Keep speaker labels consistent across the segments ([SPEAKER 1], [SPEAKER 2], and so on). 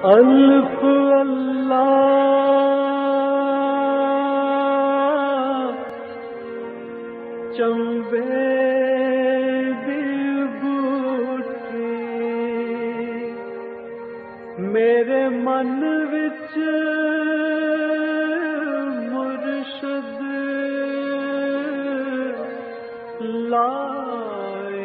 [SPEAKER 1] الف اللہ چمبے دل بوٹی میرے من وچ مرشد لائی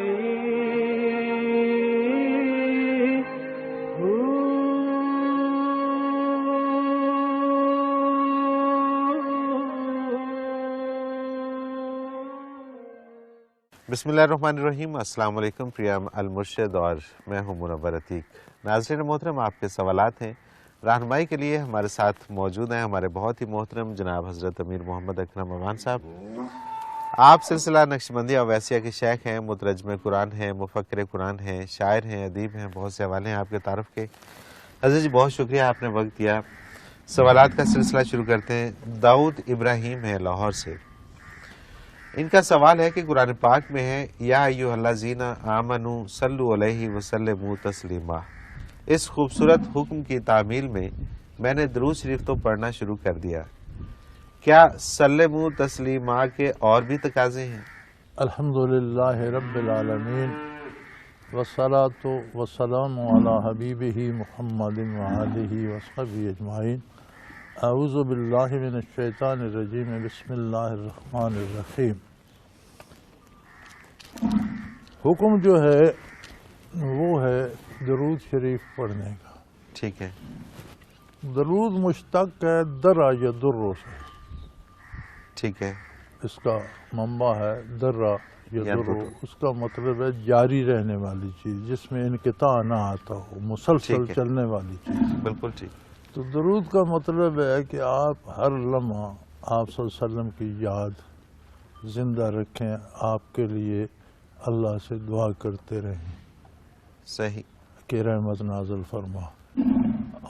[SPEAKER 2] بسم اللہ الرحمن الرحیم۔ السلام علیکم پریام المرشد، اور میں ہوں منور عتیق۔ ناظرین محترم، آپ کے سوالات ہیں رہنمائی کے لیے ہمارے ساتھ موجود ہیں ہمارے بہت ہی محترم جناب حضرت امیر محمد اکرم امان صاحب۔ آپ سلسلہ نقشبندیہ اویسیہ کے شیخ ہیں، مترجم قرآن ہیں، مفکر قرآن ہیں، شاعر ہیں، ادیب ہیں، بہت سے حوالے ہیں آپ کے تعارف کے۔ حضرت جی بہت شکریہ، آپ نے وقت دیا۔ سوالات کا سلسلہ شروع کرتے ہیں۔ داؤد ابراہیم ہے لاہور سے، ان کا سوال ہے کہ قرآن پاک میں ہے یا ایھا الذین آمنوا صلوا علیہ وسلموا تسلیما، اس خوبصورت حکم کی تعمیل میں میں نے درود شریف تو پڑھنا شروع کر دیا، کیا سلموا تسلیما کے اور بھی تقاضے ہیں؟
[SPEAKER 3] الحمدللہ رب العالمین والصلاۃ والسلام علی حبیبہ محمد وآلہ وصحبہ اجمعین۔ اعوذ باللہ من الشیطان الرجیم، بسم اللہ الرحمن الرحیم۔ حکم جو ہے وہ ہے درود شریف پڑھنے کا۔
[SPEAKER 2] ٹھیک ہے۔
[SPEAKER 3] درود مشتق ہے درہ یا درو سے،
[SPEAKER 2] ٹھیک ہے۔
[SPEAKER 3] اس کا منبع ہے درہ یا درو، اس کا مطلب ہے جاری رہنے والی چیز، جس میں انقطاع نہ آتا ہو، مسلسل چلنے والی چیز۔
[SPEAKER 2] بالکل ٹھیک۔
[SPEAKER 3] تو درود کا مطلب ہے کہ آپ ہر لمحہ آپ صلی اللہ علیہ وسلم کی یاد زندہ رکھیں، آپ کے لیے اللہ سے دعا کرتے رہیں
[SPEAKER 2] صحیح
[SPEAKER 3] کہ رحمت نازل فرما،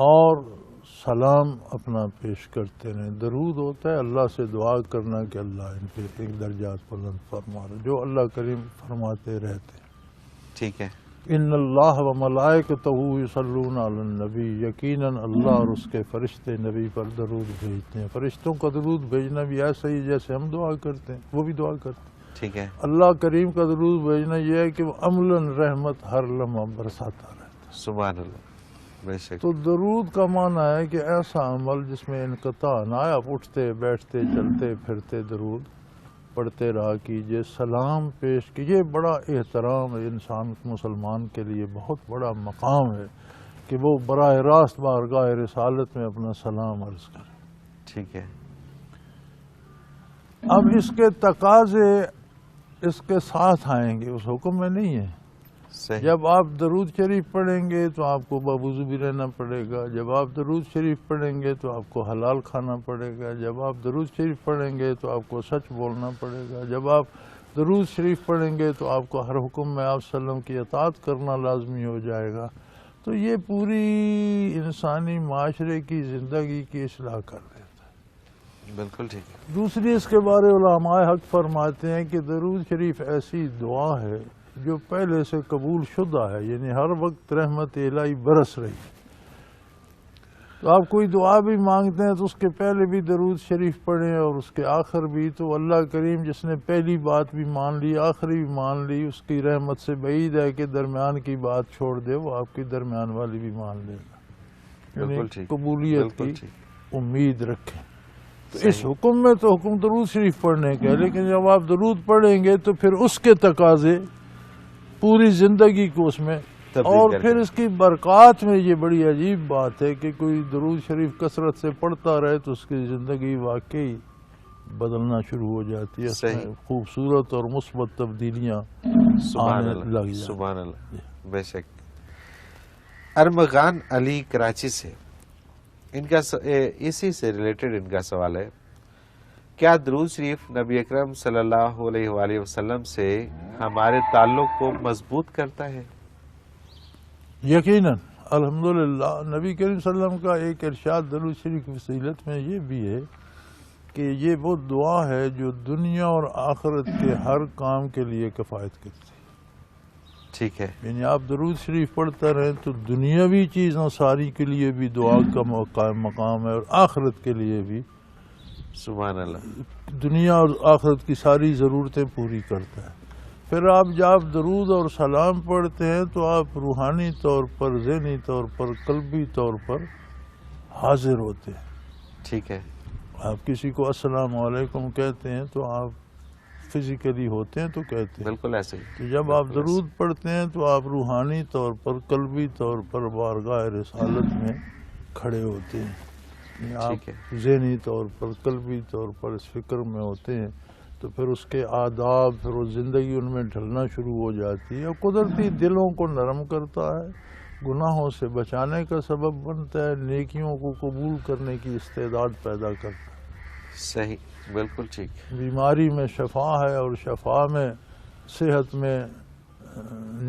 [SPEAKER 3] اور سلام اپنا پیش کرتے رہیں۔ درود ہوتا ہے اللہ سے دعا کرنا کہ اللہ ان پہ ایک درجات بلند فرما رہے، جو اللہ کریم فرماتے رہتے ہیں۔
[SPEAKER 2] ٹھیک ہے۔
[SPEAKER 3] ان اللہ و ملائکتہ یصلون علی النبی، یقیناً اللہ اور اس کے فرشتے نبی پر درود بھیجتے ہیں۔ فرشتوں کا درود بھیجنا بھی ایسا ہی جیسے ہم دعا کرتے ہیں، وہ بھی دعا کرتے ہیں۔
[SPEAKER 2] ٹھیک ہے۔
[SPEAKER 3] اللہ کریم کا درود بھیجنا یہ ہے کہ وہ عملاً رحمت ہر لمحہ برساتا رہتا ہے۔
[SPEAKER 2] سبحان اللہ، بے شک۔
[SPEAKER 3] تو درود کا معنی ہے کہ ایسا عمل جس میں انقطاع نہ آئے، آپ اٹھتے بیٹھتے چلتے پھرتے درود پڑھتے رہا کیجئے، سلام پیش کیجئے۔ بڑا احترام ہے انسان مسلمان کے لیے، بہت بڑا مقام ہے کہ وہ براہ راست بارگاہ رسالت میں اپنا سلام عرض کرے۔
[SPEAKER 2] ٹھیک ہے۔
[SPEAKER 3] اب اس کے تقاضے اس کے ساتھ آئیں گے، اس حکم میں نہیں ہے۔
[SPEAKER 2] صحیح۔
[SPEAKER 3] جب آپ درود شریف پڑھیں گے تو آپ کو باوضو بھی رہنا پڑے گا، جب آپ درود شریف پڑھیں گے تو آپ کو حلال کھانا پڑے گا، جب آپ درود شریف پڑھیں گے تو آپ کو سچ بولنا پڑے گا، جب آپ درود شریف پڑھیں گے تو آپ کو ہر حکم میں آپ صلی اللہ علیہ وسلم کی اطاعت کرنا لازمی ہو جائے گا۔ تو یہ پوری انسانی معاشرے کی زندگی کی اصلاح کر دیتا ہے۔
[SPEAKER 2] بالکل ٹھیک ہے۔
[SPEAKER 3] دوسری اس کے بارے علماء حق فرماتے ہیں کہ درود شریف ایسی دعا ہے جو پہلے سے قبول شدہ ہے، یعنی ہر وقت رحمت الہی برس رہی ہے۔ تو آپ کوئی دعا بھی مانگتے ہیں تو اس کے پہلے بھی درود شریف پڑھیں اور اس کے آخر بھی، تو اللہ کریم جس نے پہلی بات بھی مان لی آخری بھی مان لی، اس کی رحمت سے بعید ہے کہ درمیان کی بات چھوڑ دے، وہ آپ کی درمیان والی بھی مان لے گا۔ یعنی قبولیت کی امید رکھیں۔ تو اس حکم میں تو حکم درود شریف پڑھنے کا ہے، لیکن جب آپ درود پڑھیں گے تو پھر اس کے تقاضے پوری زندگی کو اس میں، اور پھر اس کی برکات میں یہ بڑی عجیب بات ہے کہ کوئی درود شریف کثرت سے پڑھتا رہے تو اس کی زندگی واقعی بدلنا شروع ہو جاتی ہے، اس میں خوبصورت اور مثبت تبدیلیاں آنے لگ جاتی ہیں۔
[SPEAKER 2] سبحان اللہ، بے شک۔ ارمغان علی کراچی سے، ان کا اسی سے ریلیٹڈ ان کا سوال ہے، کیا درود شریف نبی اکرم صلی اللہ علیہ وآلہ وسلم سے ہمارے تعلق کو مضبوط کرتا ہے؟
[SPEAKER 3] یقیناً الحمدللہ نبی کریم صلی اللہ علیہ وسلم کا ایک ارشاد درود شریف کی فضیلت میں یہ بھی ہے کہ یہ وہ دعا ہے جو دنیا اور آخرت کے ہر کام کے لیے کفایت کرتی ہے۔
[SPEAKER 2] ٹھیک ہے.
[SPEAKER 3] یعنی آپ درود شریف پڑھتے رہیں تو دنیاوی چیزوں ساری کے لیے بھی دعا کا مقام ہے، اور آخرت کے لیے بھی.
[SPEAKER 2] سبحان اللہ.
[SPEAKER 3] دنیا اور آخرت کی ساری ضرورتیں پوری کرتا ہے. پھر آپ جب درود اور سلام پڑھتے ہیں تو آپ روحانی طور پر، ذہنی طور پر، قلبی طور پر حاضر ہوتے ہیں.
[SPEAKER 2] ٹھیک ہے.
[SPEAKER 3] آپ کسی کو السلام علیکم کہتے ہیں تو آپ فزیکلی ہوتے ہیں تو کہتے ہیں.
[SPEAKER 2] بالکل ایسے ہی.
[SPEAKER 3] تو جب آپ درود پڑھتے ہیں تو آپ روحانی طور پر، قلبی طور پر بارگاہ رسالت میں کھڑے ہوتے ہیں. آپ ذہنی طور پر، قلبی طور پر اس فکر میں ہوتے ہیں تو پھر اس کے آداب، پھر وہ زندگی ان میں ڈھلنا شروع ہو جاتی ہے. قدرتی دلوں کو نرم کرتا ہے، گناہوں سے بچانے کا سبب بنتا ہے، نیکیوں کو قبول کرنے کی استعداد پیدا کرتا ہے.
[SPEAKER 2] صحیح، بالکل ٹھیک.
[SPEAKER 3] بیماری میں شفا ہے، اور شفا میں، صحت میں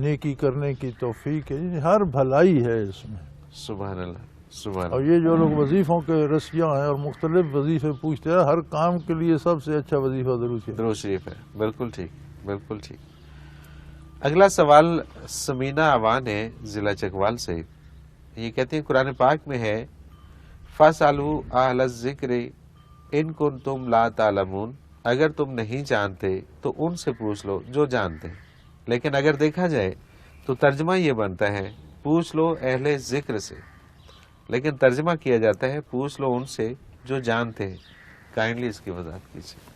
[SPEAKER 3] نیکی کرنے کی توفیق ہے. ہر بھلائی ہے اس میں.
[SPEAKER 2] سبحان اللہ. سبحان
[SPEAKER 3] اور
[SPEAKER 2] اللہ.
[SPEAKER 3] یہ جو لوگ وظیفوں کے رسیاں ہیں اور مختلف وظیفے پوچھتے ہیں، ہر کام کے لیے سب سے اچھا وظیفہ درود
[SPEAKER 2] شریف ہے. بالکل ٹھیک، بالکل ٹھیک. اگلا سوال سمینہ عوان ہے ضلع چکوال سے. یہ کہتے ہیں قرآن پاک میں ہے فَاسْأَلُوا أَهْلَ الذِّكْرِ إِن كُنتُمْ لَا تَعْلَمُونَ، اگر تم نہیں جانتے تو ان سے پوچھ لو جو جانتے ہیں. لیکن اگر دیکھا جائے تو ترجمہ یہ بنتا ہے پوچھ لو اہل ذکر سے، لیکن ترجمہ کیا جاتا ہے پوچھ لو ان سے جو جانتے ہیں. کائنڈلی اس کی وضاحت کیجیے.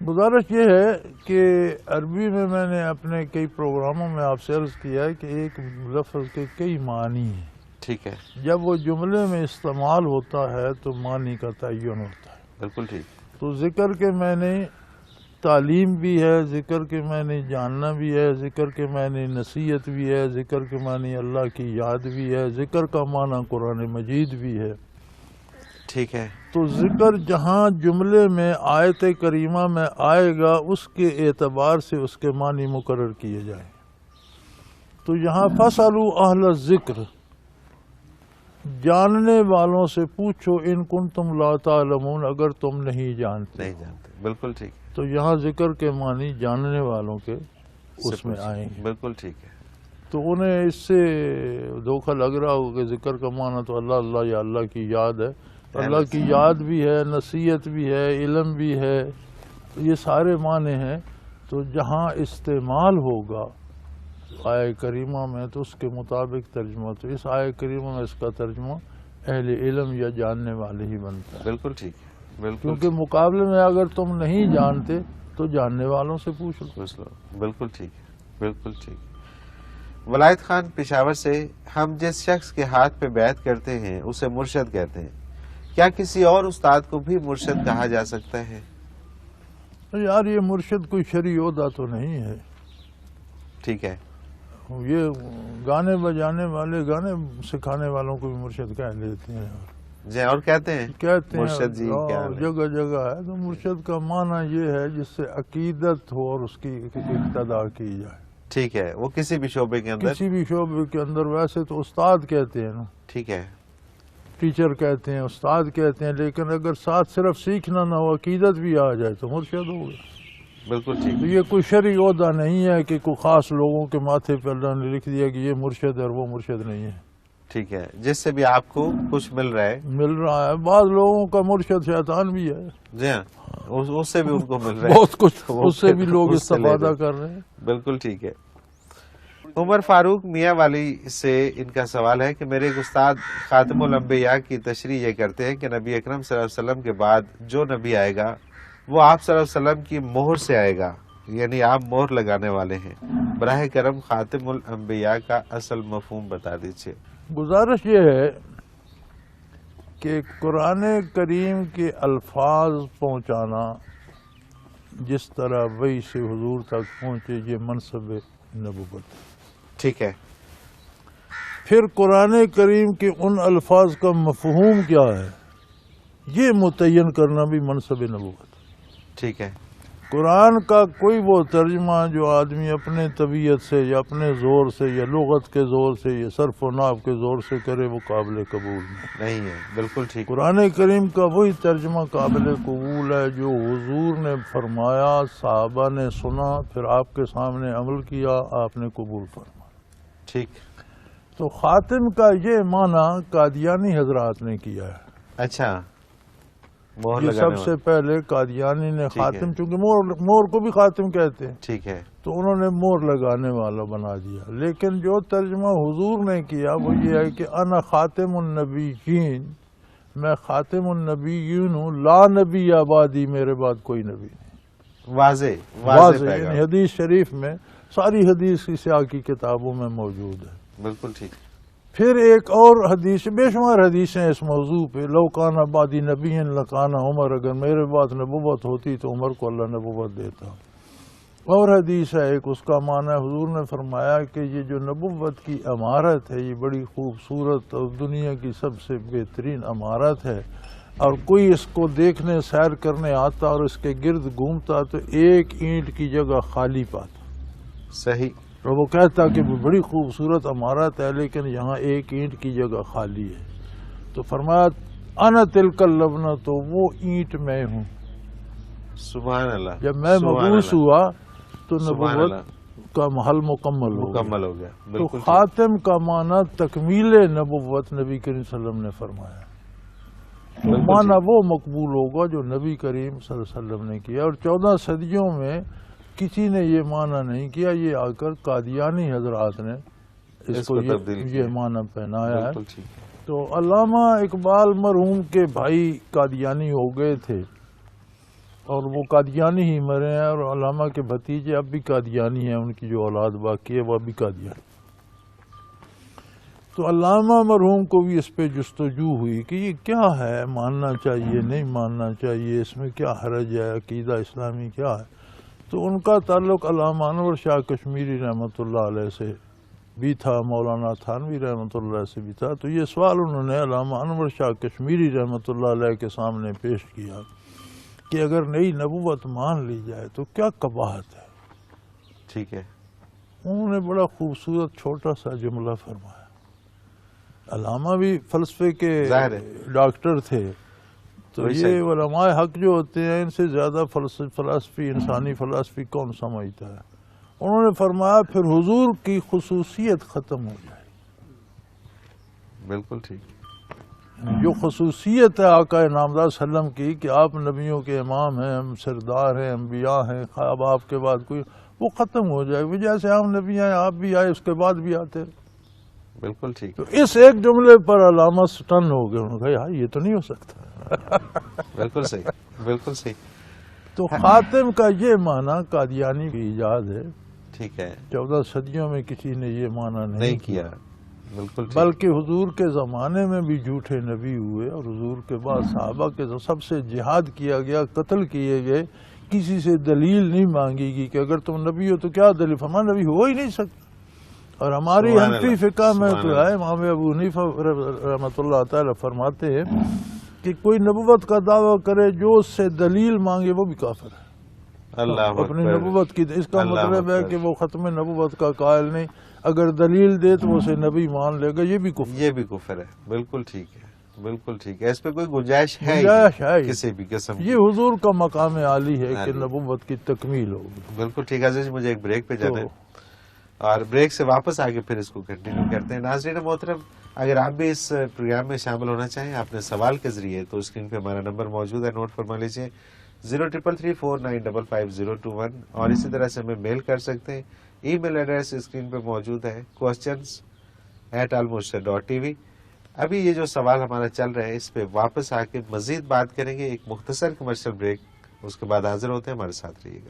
[SPEAKER 3] گزارش یہ ہے کہ عربی میں نے اپنے کئی پروگراموں میں آپ سے عرض کیا ہے کہ ایک لفظ کے کئی معنی ہیں.
[SPEAKER 2] ٹھیک ہے.
[SPEAKER 3] جب وہ جملے میں استعمال ہوتا ہے تو معنی کا تعین ہوتا ہے.
[SPEAKER 2] بالکل ٹھیک.
[SPEAKER 3] تو ذکر کے معنی تعلیم بھی ہے، ذکر کے معنی جاننا بھی ہے، ذکر کے معنی نصیحت بھی ہے، ذکر کے معنی اللہ کی یاد بھی ہے، ذکر کا معنی قرآن مجید بھی ہے.
[SPEAKER 2] ٹھیک ہے.
[SPEAKER 3] تو ذکر جہاں جملے میں آیت کریمہ میں آئے گا اس کے اعتبار سے اس کے معنی مقرر کیے جائیں. تو یہاں فَاسْأَلُوا أَهْلَ الذِّكْرِ، جاننے والوں سے پوچھو، ان کنتم لا تعلمون، اگر تم نہیں جانتے.
[SPEAKER 2] بالکل ٹھیک.
[SPEAKER 3] تو یہاں ذکر کے معنی جاننے والوں کے اس میں آئیں گے.
[SPEAKER 2] بالکل ٹھیک ہے.
[SPEAKER 3] تو انہیں اس سے دھوکہ لگ رہا ہوگا کہ ذکر کا معنی تو اللہ اللہ یا اللہ کی یاد ہے. اللہ کی یاد بھی ہے، نصیحت بھی ہے، علم بھی ہے، تو یہ سارے معنی ہیں. تو جہاں استعمال ہوگا آیہ کریمہ میں تو اس کے مطابق ترجمہ، تو اس آیہ کریمہ میں اس کا ترجمہ اہل علم یا جاننے والے ہی بنتا ہے.
[SPEAKER 2] بالکل ٹھیک ہے. بالکل.
[SPEAKER 3] کیونکہ مقابلے میں اگر تم نہیں جانتے تو جاننے والوں سے پوچھ لو.
[SPEAKER 2] بالکل ٹھیک ہے. بالکل ٹھیک. ولایت خان پشاور سے، ہم جس شخص کے ہاتھ پہ بیعت کرتے ہیں اسے مرشد کہتے ہیں، کیا کسی اور استاد کو بھی مرشد کہا جا سکتا ہے؟
[SPEAKER 3] یار یہ مرشد کوئی شرعی عہدہ تو نہیں ہے.
[SPEAKER 2] ٹھیک ہے.
[SPEAKER 3] یہ گانے بجانے والے، گانے سکھانے والوں کو بھی مرشد کہہ لیتے ہیں.
[SPEAKER 2] جی، اور کہتے ہیں
[SPEAKER 3] مرشد جی جگہ جگہ ہے. تو مرشد کا معنی یہ ہے جس سے عقیدت ہو اور اس کی اقتداء کی جائے.
[SPEAKER 2] ٹھیک ہے. وہ کسی بھی شعبے کے اندر،
[SPEAKER 3] کسی بھی شعبے کے اندر. ویسے تو استاد کہتے ہیں نا.
[SPEAKER 2] ٹھیک ہے.
[SPEAKER 3] ٹیچر کہتے ہیں، استاد کہتے ہیں، لیکن اگر ساتھ صرف سیکھنا نہ ہو، عقیدت بھی آ جائے تو مرشد ہوگا.
[SPEAKER 2] بالکل ٹھیک.
[SPEAKER 3] تو یہ کوئی شرعی عہدہ نہیں ہے کہ کوئی خاص لوگوں کے ماتھے پہ اللہ نے لکھ دیا کہ یہ مرشد ہے اور وہ مرشد نہیں ہے.
[SPEAKER 2] ٹھیک ہے. جس سے بھی آپ کو کچھ مل رہا ہے.
[SPEAKER 3] بعض لوگوں کا مرشد شیطان بھی ہے.
[SPEAKER 2] جی ہاں، اس سے بھی ان کو مل رہا ہے
[SPEAKER 3] بہت کچھ، اس سے بھی لوگ استفادہ کر رہے ہیں.
[SPEAKER 2] بالکل ٹھیک ہے. عمر فاروق میاں والی سے ان کا سوال ہے کہ میرے ایک استاد خاتم الانبیاء کی تشریح یہ کرتے ہیں کہ نبی اکرم صلی اللہ علیہ وسلم کے بعد جو نبی آئے گا وہ آپ صلی اللہ علیہ وسلم کی مہر سے آئے گا، یعنی آپ مہر لگانے والے ہیں. براہ کرم خاتم الانبیاء کا اصل مفہوم بتا دیجیے.
[SPEAKER 3] گزارش یہ ہے کہ قرآن کریم کے الفاظ پہنچانا جس طرح وحی سے حضور تک پہنچے، یہ منصب نبوت.
[SPEAKER 2] ٹھیک ہے.
[SPEAKER 3] پھر قرآن کریم کے ان الفاظ کا مفہوم کیا ہے یہ متعین کرنا بھی منصب نبوت.
[SPEAKER 2] ٹھیک ہے.
[SPEAKER 3] قرآن کا کوئی وہ ترجمہ جو آدمی اپنے طبیعت سے یا اپنے زور سے یا لغت کے زور سے یا صرف و نحو کے زور سے کرے وہ قابل قبول
[SPEAKER 2] نہیں ہے، بالکل ٹھیک۔
[SPEAKER 3] قرآن کریم کا وہی ترجمہ قابل قبول ہے جو حضور نے فرمایا، صحابہ نے سنا، پھر آپ کے سامنے عمل کیا، آپ نے قبول فرمایا۔
[SPEAKER 2] ٹھیک۔
[SPEAKER 3] تو خاتم کا یہ معنی قادیانی حضرات نے کیا ہے۔
[SPEAKER 2] اچھا، مہر
[SPEAKER 3] یہ
[SPEAKER 2] لگانے
[SPEAKER 3] سب سے
[SPEAKER 2] والا۔
[SPEAKER 3] پہلے قادیانی نے
[SPEAKER 2] ٹھیک ہے۔
[SPEAKER 3] خاتم، چونکہ مور کو بھی خاتم کہتے ہیں،
[SPEAKER 2] ٹھیک ہے۔
[SPEAKER 3] تو انہوں نے مور لگانے والا بنا دیا۔ لیکن جو ترجمہ حضور نے کیا وہ یہ ہے کہ انا خاتم النبیین، میں خاتم النبیین ہوں، لا نبی آبادی، میرے بعد کوئی نبی نہیں۔
[SPEAKER 2] واضح
[SPEAKER 3] واضح،
[SPEAKER 2] پیغام۔
[SPEAKER 3] یعنی حدیث شریف میں، ساری حدیث کی سیاق کی کتابوں میں موجود ہے۔
[SPEAKER 2] بالکل ٹھیک۔
[SPEAKER 3] پھر ایک اور حدیث، بے شمار حدیثیں اس موضوع پہ، لو کان بعدی نبی لکان عمر، اگر میرے بعد نبوت ہوتی تو عمر کو اللہ نبوت دیتا۔ اور حدیث ہے ایک، اس کا معنی حضور نے فرمایا کہ یہ جو نبوت کی عمارت ہے یہ بڑی خوبصورت اور دنیا کی سب سے بہترین عمارت ہے، اور کوئی اس کو دیکھنے سیر کرنے آتا اور اس کے گرد گھومتا تو ایک اینٹ کی جگہ خالی پاتا۔
[SPEAKER 2] صحیح۔
[SPEAKER 3] اور وہ کہتا کہ وہ بڑی خوبصورت عمارت ہے لیکن یہاں ایک اینٹ کی جگہ خالی ہے۔ تو فرمایا انا تلک اللبنہ، تو وہ اینٹ میں ہوں۔
[SPEAKER 2] سبحان اللہ۔
[SPEAKER 3] جب میں
[SPEAKER 2] سبحان
[SPEAKER 3] مبعوث
[SPEAKER 2] اللہ۔
[SPEAKER 3] ہوا تو
[SPEAKER 2] سبحان
[SPEAKER 3] نبوت
[SPEAKER 2] اللہ۔
[SPEAKER 3] کا محل مکمل ہو گیا۔
[SPEAKER 2] مکمل ہو گیا،
[SPEAKER 3] تو
[SPEAKER 2] بالکل ٹھیک۔
[SPEAKER 3] خاتم کا معنی تکمیل نبوت نبی کریم صلی اللہ علیہ وسلم نے فرمایا۔ تو
[SPEAKER 2] بالکل
[SPEAKER 3] معنی
[SPEAKER 2] ٹھیک۔
[SPEAKER 3] وہ مقبول ہوگا جو نبی کریم صلی اللہ علیہ وسلم نے کیا، اور 14 صدیوں میں کسی نے یہ معنی نہیں کیا، یہ آ کر قادیانی حضرات نے اس کو
[SPEAKER 2] تبدیل
[SPEAKER 3] یہ
[SPEAKER 2] کیا۔
[SPEAKER 3] معنی پہنایا ہے۔
[SPEAKER 2] بالکل ٹھیک۔
[SPEAKER 3] تو علامہ اقبال مرحوم کے بھائی قادیانی ہو گئے تھے اور وہ قادیانی ہی مرے ہیں، اور علامہ کے بھتیجے اب بھی قادیانی ہیں، ان کی جو اولاد باقی ہے وہ اب بھی قادیانی۔ تو علامہ مرحوم کو بھی اس پہ جستجو ہوئی کہ یہ کیا ہے، ماننا چاہیے نہیں ماننا چاہیے، اس میں کیا حرج ہے، عقیدہ اسلامی کیا ہے۔ تو ان کا تعلق علامہ انور شاہ کشمیری رحمۃ اللہ علیہ سے بھی تھا، مولانا تھانوی رحمۃ اللہ سے بھی تھا۔ تو یہ سوال انہوں نے علامہ انور شاہ کشمیری رحمۃ اللہ علیہ کے سامنے پیش کیا کہ اگر نئی نبوت مان لی جائے تو کیا قباحت ہے۔
[SPEAKER 2] ٹھیک ہے۔
[SPEAKER 3] انہوں نے بڑا خوبصورت چھوٹا سا جملہ فرمایا۔ علامہ بھی فلسفے کے
[SPEAKER 2] ظاہر ہے۔
[SPEAKER 3] ڈاکٹر تھے، تو
[SPEAKER 2] وہی
[SPEAKER 3] یہ
[SPEAKER 2] صحیح۔
[SPEAKER 3] علماء حق جو ہوتے ہیں ان سے زیادہ فلسفی، انسانی فلسفی کون سمجھتا ہے۔ انہوں نے فرمایا پھر حضور کی خصوصیت ختم ہو جائے۔
[SPEAKER 2] بالکل ٹھیک۔
[SPEAKER 3] جو خصوصیت ہے آقا نامدار صلی اللہ علیہ وسلم کی کہ آپ نبیوں کے امام ہیں، ہم سردار ہیں، انبیاء ہیں، اب آپ کے بعد کوئی، وہ ختم ہو جائے گی۔ جیسے ہم نبی ہیں، آپ بھی آئے، اس کے بعد بھی آتے رہے۔
[SPEAKER 2] بالکل ٹھیک۔
[SPEAKER 3] تو اس ایک جملے پر علامہ سٹن ہو گئے، انہوں نے کہا یار یہ تو نہیں ہو سکتا۔
[SPEAKER 2] بالکل صحیح، بالکل صحیح۔
[SPEAKER 3] تو خاتم کا یہ معنی قادیانی کی ایجاد ہے،
[SPEAKER 2] ٹھیک ہے۔
[SPEAKER 3] 14 صدیوں میں کسی نے یہ معنی
[SPEAKER 2] نہیں کیا، بالکل ٹھیک۔
[SPEAKER 3] بلکہ حضور کے زمانے میں بھی جھوٹے نبی ہوئے، اور حضور کے بعد صحابہ کے سب سے جہاد کیا گیا، قتل کیے گئے، کسی سے دلیل نہیں مانگی گی کہ اگر تم نبی ہو تو کیا دلیل، ہمارا نبی ہو ہی نہیں سکتا۔ اور ہماری
[SPEAKER 2] سبحان
[SPEAKER 3] حنفی
[SPEAKER 2] اللہ،
[SPEAKER 3] فقہ میں
[SPEAKER 2] سبحان
[SPEAKER 3] تو
[SPEAKER 2] اللہ۔
[SPEAKER 3] ہے، امام ابو حنیفہ رحمۃ اللہ تعالی فرماتے ہیں کہ کوئی نبوت کا دعویٰ کرے جو اس سے دلیل مانگے وہ بھی کافر ہے۔
[SPEAKER 2] اللہ
[SPEAKER 3] اپنی
[SPEAKER 2] اکبر۔
[SPEAKER 3] نبوت کی، اس کا
[SPEAKER 2] اللہ
[SPEAKER 3] مطلب ہے
[SPEAKER 2] اکبر۔
[SPEAKER 3] کہ وہ ختم نبوت کا قائل نہیں، اگر دلیل دے تو وہ اسے نبی مان لے گا، یہ بھی کفر
[SPEAKER 2] یہ بھی کفر ہے، بالکل ٹھیک ہے، بالکل ٹھیک ہے۔ اس پہ کوئی گنجائش ہے ہی
[SPEAKER 3] گنجائش
[SPEAKER 2] نہیں
[SPEAKER 3] ہے ہی۔
[SPEAKER 2] کسی بھی قسم کی۔
[SPEAKER 3] یہ حضور کا مقام عالی ہے کہ
[SPEAKER 2] عالی۔
[SPEAKER 3] نبوت کی تکمیل ہوگی۔
[SPEAKER 2] بالکل ٹھیک ہے عزیز، مجھے ایک بریک پہ جانا ہے اور بریک سے واپس آگے پھر اس کو کنٹینیو کرتے ہیں۔ ناظرین محترم، اگر آپ بھی اس پروگرام میں شامل ہونا چاہیں اپنے سوال کے ذریعے تو اسکرین پہ ہمارا نمبر موجود ہے، نوٹ فرما لیجیے 0333495501، اور اسی طرح سے ہمیں میل کر سکتے ہیں۔ ای میل ایڈریس اسکرین پہ موجود ہے questions@almurshid.tv۔ ابھی یہ جو سوال ہمارا چل رہا ہے اس پہ واپس آ کے مزید بات کریں گے، ایک مختصر کمرشل بریک، اس کے بعد حاضر ہوتے ہیں، ہمارے ساتھ رہیے گا۔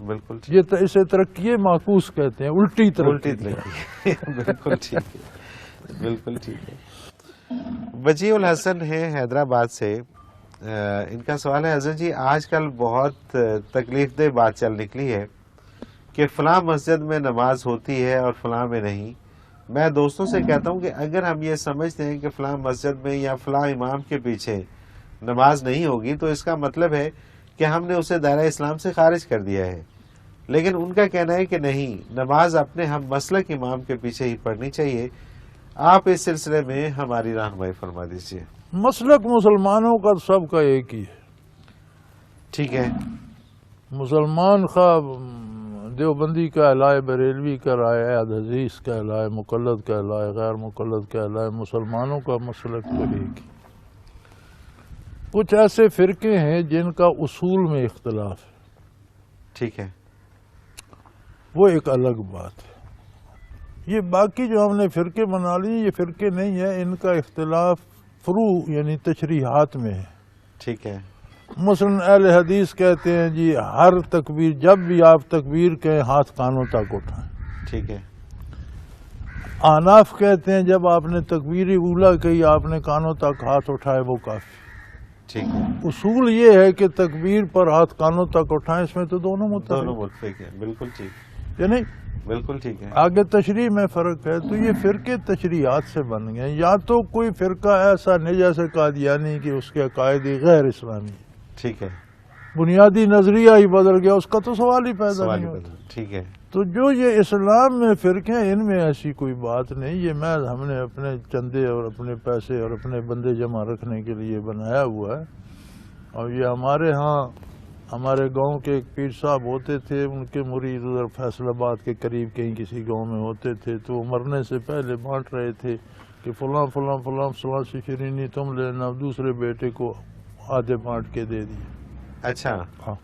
[SPEAKER 2] بالکل ٹھیک.
[SPEAKER 3] یہ اسے ترقی معکوس کہتے ہیں، الٹی ترقی.
[SPEAKER 2] بالکل ٹھیک ہے، بالکل ٹھیک ہے. وجیح الحسن ہے حیدرآباد سے. ان کا سوال ہے حضرت جی آج کل بہت تکلیف دہ بات چل نکلی ہے کہ فلاں مسجد میں نماز ہوتی ہے اور فلاں میں نہیں. میں دوستوں سے کہتا ہوں کہ اگر ہم یہ سمجھتے ہیں کہ فلاں مسجد میں یا فلاں امام کے پیچھے نماز نہیں ہوگی تو اس کا مطلب ہے کہ ہم نے اسے دائرہ اسلام سے خارج کر دیا ہے. لیکن ان کا کہنا ہے کہ نہیں، نماز اپنے ہم مسلک امام کے پیچھے ہی پڑھنی چاہیے. آپ اس سلسلے میں ہماری رہنمائی فرما دیجیے.
[SPEAKER 3] مسلک مسلمانوں کا سب کا ایک ہی ہے.
[SPEAKER 2] ٹھیک ہے.
[SPEAKER 3] مسلمان خواہ دیوبندی کہلائے، بریلوی کہلائے، اہل حدیث کہلائے، مقلد کہلائے، غیر مقلد کہلائے، مسلمانوں کا مسلک تو ایک ہی. کچھ ایسے فرقے ہیں جن کا اصول میں اختلاف ہے،
[SPEAKER 2] ٹھیک ہے،
[SPEAKER 3] وہ ایک الگ بات ہے. یہ باقی جو ہم نے فرقے بنا لیے یہ فرقے نہیں ہیں، ان کا اختلاف فروع یعنی تشریحات میں ہے.
[SPEAKER 2] ٹھیک ہے.
[SPEAKER 3] مثلا اہل حدیث کہتے ہیں جی ہر تکبیر، جب بھی آپ تکبیر کہیں ہاتھ کانوں تک اٹھائیں.
[SPEAKER 2] ٹھیک ہے.
[SPEAKER 3] احناف کہتے ہیں جب آپ نے تکبیر اولیٰ کہی آپ نے کانوں تک ہاتھ اٹھائے وہ کافی.
[SPEAKER 2] ٹھیک ہے.
[SPEAKER 3] اصول یہ ہے کہ تکبیر پر ہاتھ کانوں تک اٹھائیں، اس میں تو دونوں
[SPEAKER 2] متفق ہیں. بالکل ٹھیک،
[SPEAKER 3] یعنی
[SPEAKER 2] بالکل ٹھیک ہے.
[SPEAKER 3] آگے تشریح میں فرق ہے. تو یہ فرقے تشریحات سے بن گئے. یا تو کوئی فرقہ ایسا نہیں جیسے قادیانی کہ اس کے عقائد غیر اسلامی،
[SPEAKER 2] ٹھیک ہے،
[SPEAKER 3] بنیادی نظریہ ہی بدل گیا، اس کا تو سوال ہی پیدا نہیں ہوتا.
[SPEAKER 2] ٹھیک ہے.
[SPEAKER 3] تو جو یہ اسلام میں فرقے ہیں ان میں ایسی کوئی بات نہیں. یہ محض ہم نے اپنے چندے اور اپنے پیسے اور اپنے بندے جمع رکھنے کے لیے بنایا ہوا ہے. اور یہ ہمارے ہاں ہمارے گاؤں کے ایک پیر صاحب ہوتے تھے، ان کے مرید ادھر فیصل آباد کے قریب کہیں کسی گاؤں میں ہوتے تھے، تو وہ مرنے سے پہلے بانٹ رہے تھے کہ فلاں فلاں فلاں فلاں سے شرینی تم لینا، دوسرے بیٹے کو آدھے بانٹ کے دے دیے.
[SPEAKER 2] اچھا.
[SPEAKER 3] ہاں،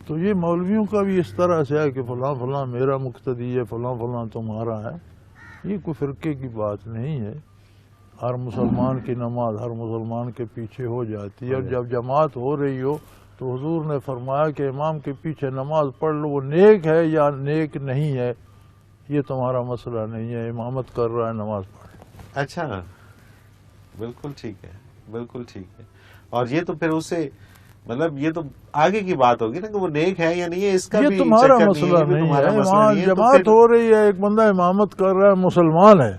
[SPEAKER 3] تو یہ مولویوں کا بھی اس طرح سے ہے کہ فلاں فلاں میرا مقتدی ہے، فلاں فلاں تمہارا ہے. یہ کوئی فرقے کی بات نہیں ہے. ہر مسلمان کی نماز ہر مسلمان کے پیچھے ہو جاتی ہے. اور جب جماعت ہو رہی ہو تو حضور نے فرمایا کہ امام کے پیچھے نماز پڑھ لو، وہ نیک ہے یا نیک نہیں ہے یہ تمہارا مسئلہ نہیں ہے. امامت کر رہا ہے، نماز پڑھ.
[SPEAKER 2] اچھا، بالکل ٹھیک ہے، بالکل ٹھیک ہے. اور یہ تو پھر اسے مطلب یہ تو آگے کی بات ہوگی نا کہ وہ نیک ہے یا نہیں ہے، اس کا
[SPEAKER 3] یہ
[SPEAKER 2] بھی
[SPEAKER 3] تمہارا
[SPEAKER 2] چکر
[SPEAKER 3] مسئلہ نہیں ہے.
[SPEAKER 2] مسئلہ
[SPEAKER 3] وہاں
[SPEAKER 2] نہیں ہے.
[SPEAKER 3] جماعت ہو رہی ہے، ایک بندہ امامت کر رہا ہے، مسلمان ہے،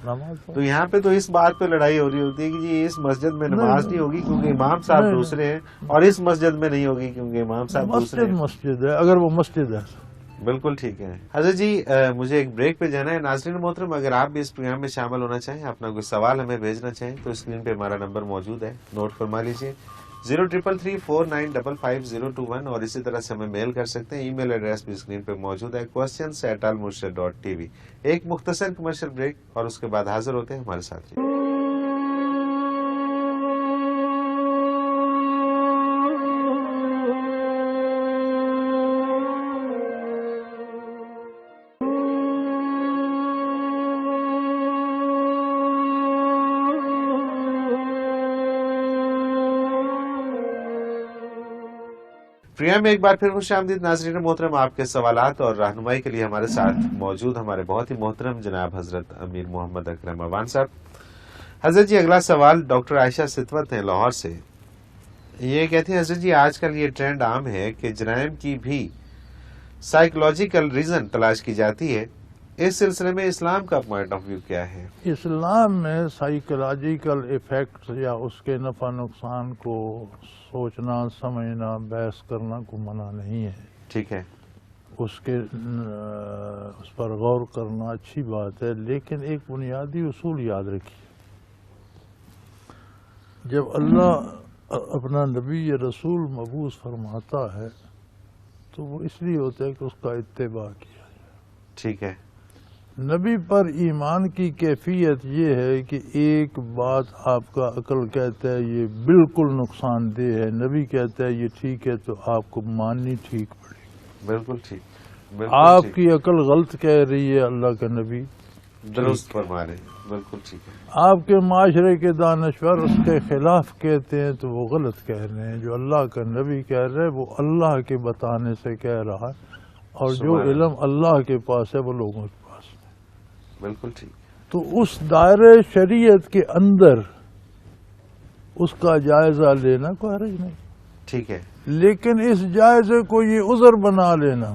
[SPEAKER 3] نماز
[SPEAKER 2] تو یہاں پہ تو اس بات پہ لڑائی ہو رہی ہوتی ہے کہ جی اس مسجد میں نماز نہیں ہوگی کیونکہ امام صاحب دوسرے ہیں، اور اس مسجد میں نہیں ہوگی کیونکہ امام صاحب دوسرے ہیں.
[SPEAKER 3] مسجد ہے اگر وہ مسجد ہے.
[SPEAKER 2] بالکل ٹھیک ہے. حضرت جی مجھے ایک بریک پہ جانا ہے. ناظرین محترم، اگر آپ بھی اس پروگرام میں شامل ہونا چاہیں، اپنا کوئی سوال ہمیں بھیجنا چاہیں تو اسکرین پہ ہمارا نمبر موجود ہے، نوٹ فرما لیجیے 033349555021. اور اسی طرح سے ہمیں میل کر سکتے ہیں. ای میل ایڈریس بھی اسکرین پہ موجود ہے questions@almurshid.tv. ایک مختصر کمرشل بریک اور اس کے بعد حاضر ہوتے ہیں ہمارے ساتھ. پروگرام میں ایک بار پھر خوش آمدید. ناظرین محترم، آپ کے سوالات اور رہنمائی کے لیے ہمارے ساتھ موجود ہمارے بہت ہی محترم جناب حضرت امیر محمد اکرم اوان صاحب. حضرت جی اگلا سوال ڈاکٹر عائشہ ستوت ہیں لاہور سے. یہ کہتے ہیں حضرت جی آج کل یہ ٹرینڈ عام ہے کہ جرائم کی بھی سائیکولوجیکل ریزن تلاش کی جاتی ہے. اس سلسلے میں اسلام کا پوائنٹ آف ویو کیا ہے؟
[SPEAKER 3] اسلام میں سائیکولوجیکل ایفیکٹس یا اس کے نفع نقصان کو سوچنا سمجھنا بحث کرنا کو منع نہیں ہے.
[SPEAKER 2] ٹھیک ہے.
[SPEAKER 3] اس پر غور کرنا اچھی بات ہے، لیکن ایک بنیادی اصول یاد رکھیے. جب اللہ اپنا نبی یا رسول مبعوث فرماتا ہے تو وہ اس لیے ہوتا ہے کہ اس کا اتباع کیا جائے.
[SPEAKER 2] ٹھیک ہے.
[SPEAKER 3] نبی پر ایمان کی کیفیت یہ ہے کہ ایک بات آپ کا عقل کہتا ہے یہ بالکل نقصان دہ ہے، نبی کہتا ہے یہ ٹھیک ہے، تو آپ کو ماننی ٹھیک پڑے گی.
[SPEAKER 2] بالکل ٹھیک.
[SPEAKER 3] آپ کی عقل غلط کہہ رہی ہے، اللہ کا نبی
[SPEAKER 2] درست فرما رہے ہیں. بالکل ٹھیک ہے.
[SPEAKER 3] آپ کے معاشرے کے دانشور اس کے خلاف کہتے ہیں تو وہ غلط کہہ رہے ہیں. جو اللہ کا نبی کہہ رہے وہ اللہ کے بتانے سے کہہ رہا ہے. اور جو علم اللہ کے پاس ہے وہ لوگوں کے پاس ہے.
[SPEAKER 2] بالکل ٹھیک.
[SPEAKER 3] تو اس دائرے شریعت کے اندر اس کا جائزہ لینا کوئی حرج نہیں.
[SPEAKER 2] ٹھیک ہے.
[SPEAKER 3] لیکن اس جائزے کو یہ عذر بنا لینا،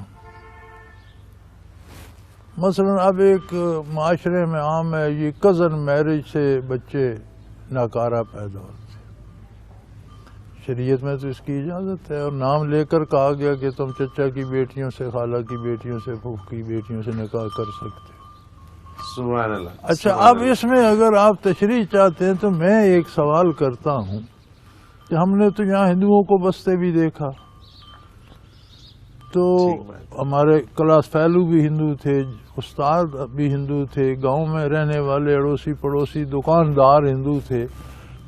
[SPEAKER 3] مثلا اب ایک معاشرے میں عام ہے یہ کزن میرج سے بچے ناکارہ پیدا ہوتے ہیں. شریعت میں تو اس کی اجازت ہے، اور نام لے کر کہا گیا کہ تم چچا کی بیٹیوں سے، خالہ کی بیٹیوں سے، پھوپھ کی بیٹیوں سے نکاح کر سکتے.
[SPEAKER 2] سبحان اللہ.
[SPEAKER 3] اچھا، اب اس میں اگر آپ تشریح چاہتے ہیں تو میں ایک سوال کرتا ہوں کہ ہم نے تو یہاں ہندوؤں کو بستے بھی دیکھا، تو ہمارے کلاس فیلو بھی ہندو تھے، استاد بھی ہندو تھے، گاؤں میں رہنے والے اڑوسی پڑوسی دکاندار ہندو تھے.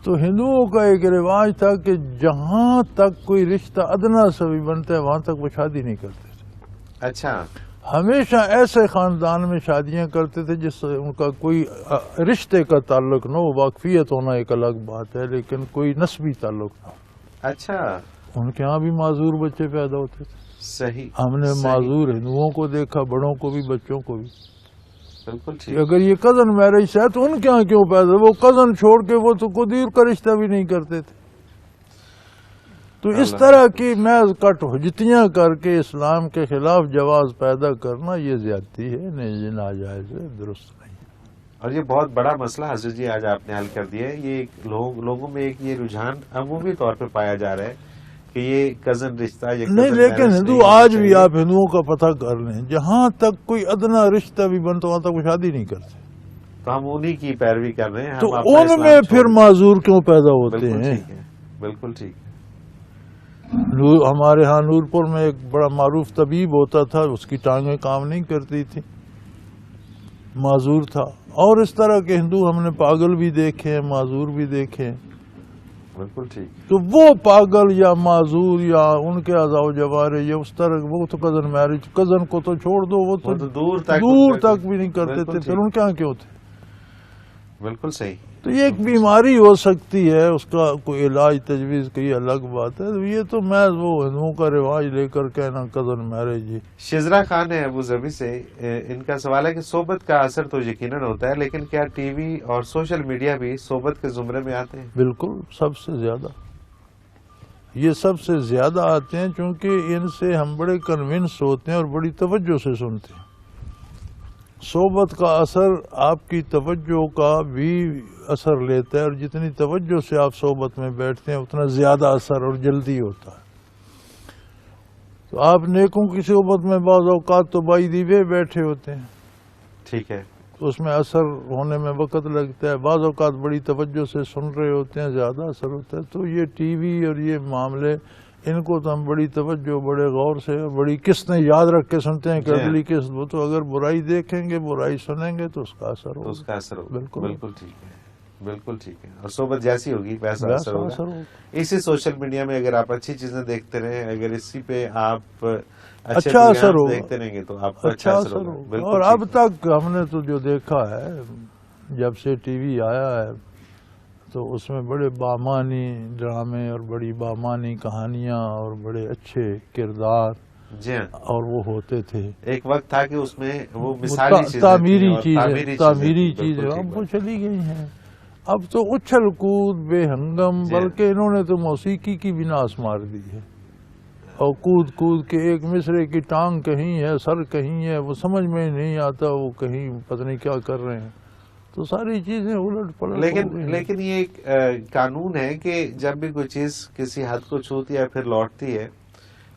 [SPEAKER 3] تو ہندوؤں کا ایک رواج تھا کہ جہاں تک کوئی رشتہ ادنا سے بھی بنتا ہے وہاں تک وہ شادی نہیں کرتے تھے.
[SPEAKER 2] اچھا.
[SPEAKER 3] ہمیشہ ایسے خاندان میں شادیاں کرتے تھے جس سے ان کا کوئی رشتے کا تعلق نہ ہو. واقفیت ہونا ایک الگ بات ہے لیکن کوئی نسبی تعلق نہ ہو.
[SPEAKER 2] اچھا.
[SPEAKER 3] ان کے ہاں بھی معذور بچے پیدا ہوتے تھے.
[SPEAKER 2] صحیح.
[SPEAKER 3] ہم نے معذور ہندوؤں کو دیکھا، بڑوں کو بھی بچوں کو بھی.
[SPEAKER 2] بالکل ٹھیک.
[SPEAKER 3] اگر یہ کزن میرج ہے تو ان کے ہاں کیوں پیدا؟ وہ کزن چھوڑ کے وہ تو قدیر کا رشتہ بھی نہیں کرتے تھے. تو اس طرح کی محض کٹ حجتیاں کر کے اسلام کے خلاف جواز پیدا کرنا یہ زیادتی ہے، یہ ناجائز ہے، درست نہیں ہے.
[SPEAKER 2] اور یہ بہت بڑا مسئلہ حضرت جی آج آپ نے حل کر دیا ہے. یہ لوگوں میں ایک یہ رجحان عمومی طور پہ پایا جا رہا ہے کہ یہ کزن رشتہ
[SPEAKER 3] نہیں، لیکن ہندو آج بھی آپ ہندوؤں کا پتہ کر لیں، جہاں تک کوئی ادنا رشتہ بھی بنتا وہاں تک وہ شادی نہیں کرتے.
[SPEAKER 2] تو ہم انہی کی پیروی کر رہے ہیں.
[SPEAKER 3] تو ان میں پھر معذور کیوں پیدا ہوتے ہیں؟
[SPEAKER 2] بالکل ٹھیک ہے.
[SPEAKER 3] ہمارے ہاں نورپور میں ایک بڑا معروف طبیب ہوتا تھا، اس کی ٹانگیں کام نہیں کرتی تھی، معذور تھا. اور اس طرح کے ہندو ہم نے پاگل بھی دیکھے ہیں، معذور بھی دیکھے ہیں.
[SPEAKER 2] بالکل ٹھیک.
[SPEAKER 3] تو وہ پاگل یا معذور یا ان کے اعضاء و جوارے یا اس طرح، وہ تو کزن میرج، کزن کو تو چھوڑ دو، وہ تو
[SPEAKER 2] دور
[SPEAKER 3] تک بھی نہیں کرتے تھے. پھر ان کے ہاں کیوں تھے؟
[SPEAKER 2] بالکل صحیح.
[SPEAKER 3] تو یہ ایک بیماری ہو سکتی ہے، اس کا کوئی علاج تجویز کی الگ بات ہے. تو یہ تو میں وہ ہندوؤں کا رواج لے کر کہنا کزن میرج. جی
[SPEAKER 2] شزرا خان ہے ابو ظبی سے، ان کا سوال ہے کہ صحبت کا اثر تو یقیناً ہوتا ہے، لیکن کیا ٹی وی اور سوشل میڈیا بھی صحبت کے زمرے میں آتے ہیں؟
[SPEAKER 3] بالکل، سب سے زیادہ. یہ سب سے زیادہ آتے ہیں چونکہ ان سے ہم بڑے کنونس ہوتے ہیں اور بڑی توجہ سے سنتے ہیں. صحبت کا اثر آپ کی توجہ کا بھی اثر لیتا ہے، اور جتنی توجہ سے آپ صحبت میں بیٹھتے ہیں اتنا زیادہ اثر اور جلدی ہوتا ہے. تو آپ نیکوں کی صحبت میں بعض اوقات تو بائی دیوے بیٹھے ہوتے ہیں،
[SPEAKER 2] ٹھیک ہے،
[SPEAKER 3] تو اس میں اثر ہونے میں وقت لگتا ہے. بعض اوقات بڑی توجہ سے سن رہے ہوتے ہیں، زیادہ اثر ہوتا ہے. تو یہ ٹی وی اور یہ معاملے، ان کو تو ہم بڑی توجہ، بڑے غور سے، بڑی قسطیں یاد رکھ کے سنتے ہیں کہ اگلی قسط. وہ تو اگر برائی دیکھیں گے، برائی سنیں گے تو اس کا اثر ہوگا.
[SPEAKER 2] اس کا اثر ہوگا.
[SPEAKER 3] بالکل
[SPEAKER 2] بالکل ٹھیک ہے. بالکل ٹھیک ہے. اور صحبت جیسی ہوگی ویسا اثر ہوگا. اسی سوشل میڈیا میں اگر آپ اچھی چیزیں دیکھتے رہیں، اگر اسی پہ آپ
[SPEAKER 3] اچھا اثر ہوگا،
[SPEAKER 2] دیکھتے رہیں گے تو آپ کو اچھا اثر ہوگا.
[SPEAKER 3] اور اب تک ہم نے تو جو دیکھا ہے، جب سے ٹی وی آیا ہے تو اس میں بڑے بامانی ڈرامے اور بڑی بامانی کہانیاں اور بڑے اچھے کردار
[SPEAKER 2] جی ہاں،
[SPEAKER 3] اور وہ ہوتے تھے.
[SPEAKER 2] ایک وقت تھا کہ اس میں وہ مثالی چیزیں،
[SPEAKER 3] تعمیری چیزیں اب وہ چلی گئی ہیں. اب تو اچھل کود بے ہنگم، بلکہ انہوں نے تو موسیقی کی بھی ناس مار دی ہے. اور کود کود کے ایک مصرے کی ٹانگ کہیں ہے، سر کہیں ہے، وہ سمجھ میں نہیں آتا، وہ کہیں پتہ نہیں کیا کر رہے ہیں. تو ساری چیزیں الٹ پلٹ.
[SPEAKER 2] لیکن یہ ایک قانون ہے کہ جب بھی کوئی چیز کسی حد کو چھوتی ہے پھر لوٹتی ہے،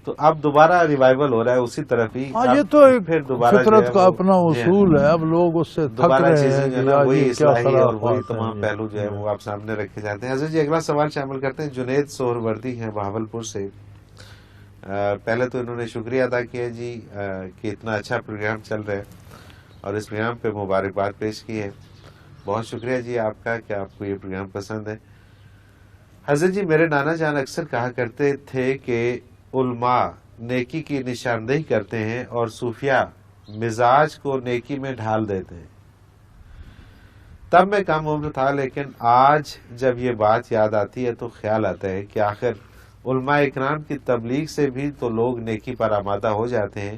[SPEAKER 2] تو اب دوبارہ ریوائول ہو رہا ہے اسی طرف ہی.
[SPEAKER 3] یہ تو ایک فطرت کا اپنا اصول ہے. اب لوگ اس سے تھک رہے ہیں،
[SPEAKER 2] وہی اصلاحی اور وہی تمام پہلو جو ہے وہ آپ سامنے رکھے جاتے ہیں. حضرت جی اگلا سوال شامل کرتے ہیں. جنید سہروردی ہیں بہاولپور سے. پہلے تو انہوں نے شکریہ ادا کیا جی کہ اتنا اچھا پروگرام چل رہا ہے اور اس پروگرام پہ مبارکباد پیش کی ہے. بہت شکریہ جی آپ کا کہ آپ کو یہ پروگرام پسند ہے. حضرت جی میرے نانا جان اکثر کہا کرتے تھے کہ علماء نیکی کی نشاندہی کرتے ہیں اور صوفیاء مزاج کو نیکی میں ڈھال دیتے ہیں. تب میں کم عمر تھا، لیکن آج جب یہ بات یاد آتی ہے تو خیال آتا ہے کہ آخر علماء اکرام کی تبلیغ سے بھی تو لوگ نیکی پر آمادہ ہو جاتے ہیں،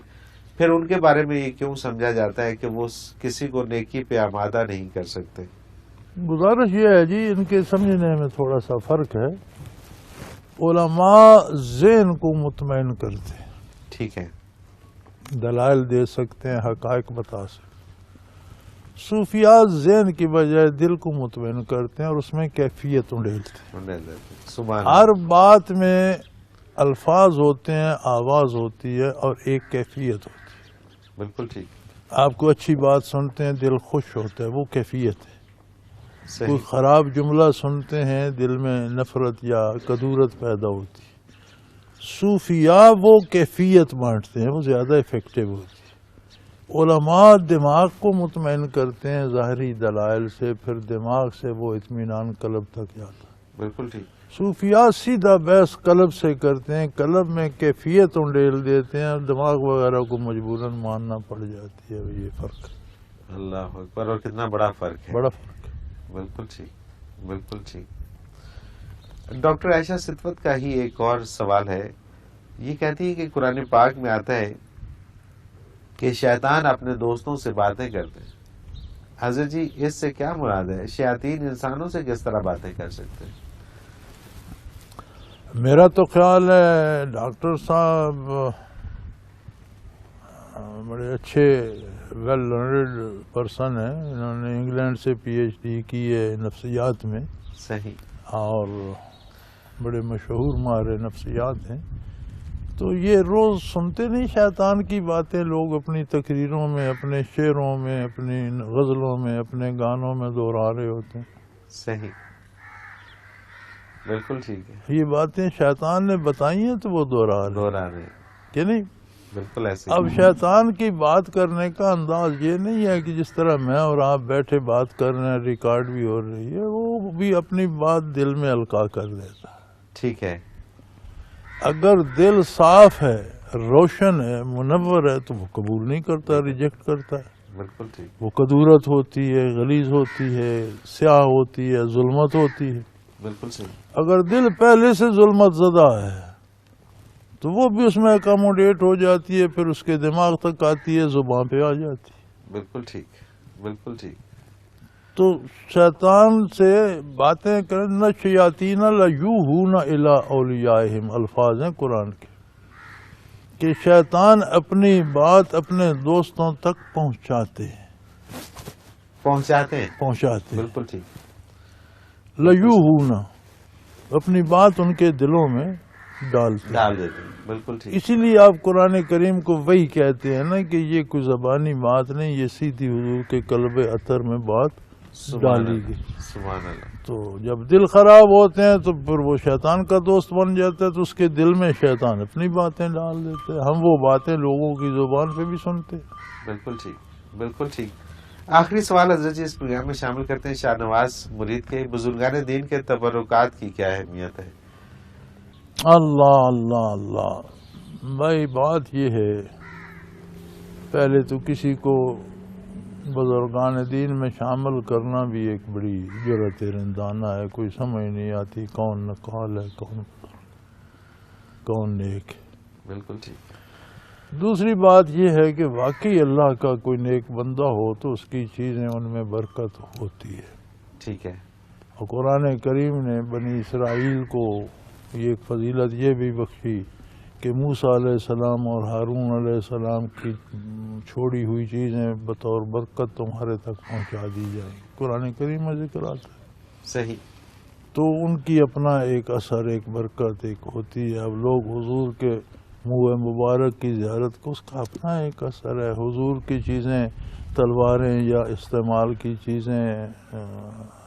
[SPEAKER 2] پھر ان کے بارے میں یہ کیوں سمجھا جاتا ہے کہ وہ کسی کو نیکی پہ آمادہ نہیں کر سکتے؟
[SPEAKER 3] گزارش یہ ہے جی، ان کے سمجھنے میں تھوڑا سا فرق ہے. علماء ذہن کو مطمئن کرتے ہیں،
[SPEAKER 2] ٹھیک ہے،
[SPEAKER 3] دلائل دے سکتے ہیں، حقائق بتا سکتے ہیں. صوفیاء ذہن کی بجائے دل کو مطمئن کرتے ہیں اور اس میں کیفیت انڈیلتے ہیں.
[SPEAKER 2] سبحان
[SPEAKER 3] ہر بات میں الفاظ ہوتے ہیں، آواز ہوتی ہے اور ایک کیفیت ہوتی ہے.
[SPEAKER 2] بالکل ٹھیک،
[SPEAKER 3] آپ کو اچھی بات سنتے ہیں، دل خوش ہوتا ہے، وہ کیفیت ہے.
[SPEAKER 2] صحیح،
[SPEAKER 3] کوئی خراب جملہ سنتے ہیں، دل میں نفرت یا کدورت پیدا ہوتی ہے. صوفیاء وہ کیفیت بانٹتے ہیں، وہ زیادہ افیکٹو ہوتی ہے. علماء دماغ کو مطمئن کرتے ہیں ظاہری دلائل سے، پھر دماغ سے وہ اطمینان قلب تک جاتا ہے.
[SPEAKER 2] بالکل ٹھیک،
[SPEAKER 3] صوفیاء سیدھا بحث قلب سے کرتے ہیں، قلب میں کیفیت انڈیل دیتے ہیں، دماغ وغیرہ کو مجبوراً ماننا پڑ جاتی ہے. یہ فرق ہے،
[SPEAKER 2] اللہ اکبر، اور کتنا بڑا فرق ہے.
[SPEAKER 3] بڑا فرق ہے.
[SPEAKER 2] بالکل ٹھیک، بالکل ٹھیک. ڈاکٹر عائشہ ستوت کا ہی ایک اور سوال ہے. یہ کہتی ہے کہ قرآن پاک میں آتا ہے کہ شیطان اپنے دوستوں سے باتیں کرتے ہیں. حضرت جی اس سے کیا مراد ہے؟ شیاطین انسانوں سے کس طرح باتیں کر سکتے ہیں؟
[SPEAKER 3] میرا تو خیال ہے ڈاکٹر صاحب بڑے اچھے ویل لرنڈ پرسن ہیں. انہوں نے انگلینڈ سے پی ایچ ڈی کی ہے نفسیات میں،
[SPEAKER 2] صحیح،
[SPEAKER 3] اور بڑے مشہور ماہر نفسیات ہیں. تو یہ روز سنتے نہیں شیطان کی باتیں؟ لوگ اپنی تقریروں میں، اپنے شعروں میں، اپنی غزلوں میں، اپنے گانوں میں دوہرا رہے ہوتے ہیں.
[SPEAKER 2] صحیح، بالکل ٹھیک ہے.
[SPEAKER 3] یہ باتیں شیطان نے بتائی ہیں تو وہ دوہرا
[SPEAKER 2] رہے
[SPEAKER 3] کہ نہیں؟
[SPEAKER 2] بالکل ایسے.
[SPEAKER 3] اب شیطان کی بات کرنے کا انداز یہ نہیں ہے کہ جس طرح میں اور آپ بیٹھے بات کر رہے ہیں، ریکارڈ بھی ہو رہی ہے، وہ بھی اپنی بات دل میں القاء کر دیتا ہے.
[SPEAKER 2] ٹھیک ہے،
[SPEAKER 3] اگر دل صاف ہے، روشن ہے، منور ہے تو وہ قبول نہیں کرتا، ریجیکٹ کرتا ہے.
[SPEAKER 2] بالکل ٹھیک،
[SPEAKER 3] وہ کدورت ہوتی ہے، غلیظ ہوتی ہے، سیاہ ہوتی ہے، ظلمت ہوتی ہے.
[SPEAKER 2] بالکل صحیح.
[SPEAKER 3] اگر دل پہلے سے ظلمت زدہ ہے تو وہ بھی اس میں اکاموڈیٹ ہو جاتی ہے، پھر اس کے دماغ تک آتی ہے، زبان پہ آ جاتی ہے.
[SPEAKER 2] بالکل ٹھیک، بالکل ٹھیک.
[SPEAKER 3] تو شیطان سے باتیں کریں، نہ شیاطین لیوحون الی اولیائہم، الفاظ ہیں قرآن کے کہ شیطان اپنی بات اپنے دوستوں تک پہنچاتے ہیں.
[SPEAKER 2] بالکل ٹھیک.
[SPEAKER 3] لیوحون، اپنی بات ان کے دلوں میں ڈال دیتے ہیں.
[SPEAKER 2] بالکل ٹھیک.
[SPEAKER 3] اسی لیے آپ قرآن کریم کو وہی کہتے ہیں نا کہ یہ کوئی زبانی بات نہیں، یہ سیدھی حضور کے قلب اطہر میں بات ڈالی گئی.
[SPEAKER 2] سبحان اللہ.
[SPEAKER 3] تو جب دل خراب ہوتے ہیں تو پھر وہ شیطان کا دوست بن جاتا ہے، تو اس کے دل میں شیطان اپنی باتیں ڈال دیتے ہیں. ہم وہ باتیں لوگوں کی زبان پہ بھی سنتے ہیں.
[SPEAKER 2] بالکل ٹھیک، بالکل ٹھیک. آخری سوال حضرت جی اس پروگرام میں شامل کرتے ہیں شاہ نواز مرید کے. بزرگان دین کے تبرکات کی کیا اہمیت ہے؟
[SPEAKER 3] اللہ اللہ اللہ بھائی، بات یہ ہے، پہلے تو کسی کو بزرگان دین میں شامل کرنا بھی ایک بڑی جرأت رندانہ ہے. کوئی سمجھ نہیں آتی کون نقال ہے، کون نیک ہے.
[SPEAKER 2] بالکل ٹھیک.
[SPEAKER 3] دوسری بات یہ ہے کہ واقعی اللہ کا کوئی نیک بندہ ہو تو اس کی چیزیں ان میں برکت ہوتی ہے.
[SPEAKER 2] ٹھیک ہے.
[SPEAKER 3] اور قرآن کریم نے بنی اسرائیل کو یہ ایک فضیلت یہ بھی بخشی کہ موسیٰ علیہ السلام اور ہارون علیہ السلام کی چھوڑی ہوئی چیزیں بطور برکت تمہارے تک پہنچا دی جائیں. قرآن کریم میں ذکر آتا ہے.
[SPEAKER 2] صحیح.
[SPEAKER 3] تو ان کی اپنا ایک اثر، ایک برکت ایک ہوتی ہے. اب لوگ حضور کے منہ مبارک کی زیارت کو، اس کا اپنا ایک اثر ہے. حضور کی چیزیں، تلواریں یا استعمال کی چیزیں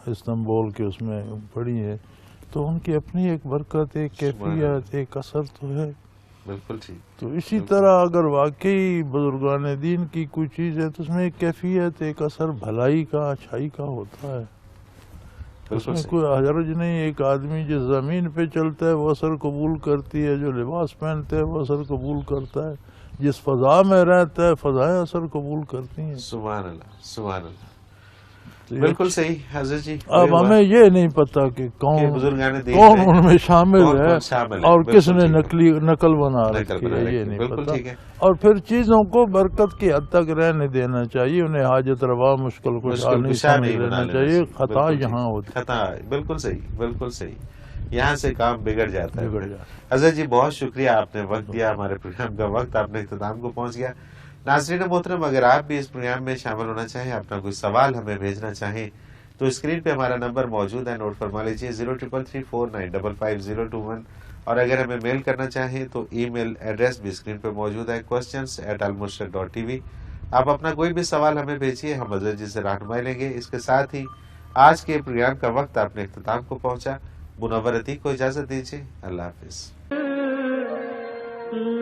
[SPEAKER 3] استنبول کے اس میں پڑی ہیں، تو ان کی اپنی ایک برکت، ایک کیفیت، ایک اثر تو ہے.
[SPEAKER 2] بالکل ٹھیک.
[SPEAKER 3] تو اسی طرح اگر واقعی بزرگان دین کی کوئی چیز ہے تو اس میں ایک کیفیت، ایک اثر بھلائی کا، اچھائی کا ہوتا ہے. اس میں کوئی حرج نہیں. ایک آدمی جس زمین پہ چلتا ہے وہ اثر قبول کرتی ہے، جو لباس پہنتا ہے وہ اثر قبول کرتا ہے، جس فضا میں رہتا ہے فضائیں اثر قبول کرتی ہیں.
[SPEAKER 2] سبحان اللہ، سبحان اللہ. بالکل صحیح حضرت جی.
[SPEAKER 3] اب ہمیں یہ نہیں پتا کہ کون
[SPEAKER 2] بزرگان دین
[SPEAKER 3] کون
[SPEAKER 2] میں
[SPEAKER 3] ان میں شامل
[SPEAKER 2] کون
[SPEAKER 3] ہے
[SPEAKER 2] شامل ہے.
[SPEAKER 3] اور
[SPEAKER 2] بالکل
[SPEAKER 3] کس نے
[SPEAKER 2] ٹھیک ہے.
[SPEAKER 3] نقل بنا
[SPEAKER 2] نقل
[SPEAKER 3] رکھی
[SPEAKER 2] بنا
[SPEAKER 3] ہے
[SPEAKER 2] رکھی
[SPEAKER 3] یہ
[SPEAKER 2] ہے.
[SPEAKER 3] نہیں
[SPEAKER 2] بالکل
[SPEAKER 3] پتا.
[SPEAKER 2] ٹھیک ہے.
[SPEAKER 3] اور پھر چیزوں کو برکت کی حد تک رہنے دینا چاہیے، انہیں حاجت روا مشکل کشا نہیں
[SPEAKER 2] کشا
[SPEAKER 3] سمجھ
[SPEAKER 2] نہیں بنا
[SPEAKER 3] لینا
[SPEAKER 2] لینا
[SPEAKER 3] چاہیے. خطا
[SPEAKER 2] بالکل ٹھیک.
[SPEAKER 3] یہاں ہوتی
[SPEAKER 2] خطا بالکل صحیح بالکل صحیح. یہاں سے کام بگڑ جاتا ہے.
[SPEAKER 3] بگڑ جاتا
[SPEAKER 2] حضرت جی بہت شکریہ، آپ نے وقت دیا. ہمارے پروگرام کا وقت آپ نے اختتام کو پہنچ گیا. ناظرین محترم، اگر آپ بھی اس پروگرام میں شامل ہونا چاہیں، اپنا کوئی سوال ہمیں بھیجنا چاہیں تو اسکرین پہ ہمارا نمبر موجود ہے، نوٹ فرما لیجیے 033349555021. اور اگر ہمیں میل کرنا چاہیں تو ای میل ایڈریس بھی اسکرین پہ موجود ہے questions@almurshid.tv. آپ اپنا کوئی بھی سوال ہمیں بھیجیے، ہم حضرت جی سے رہنمائی لیں گے. اس کے ساتھ ہی آج کے پروگرام کا وقت اپنے اختتام کو پہنچا. منور عتیق کو اجازت دیجیے. اللہ حافظ.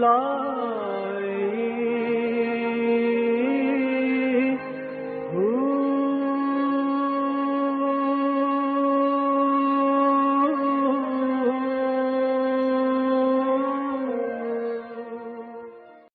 [SPEAKER 1] لا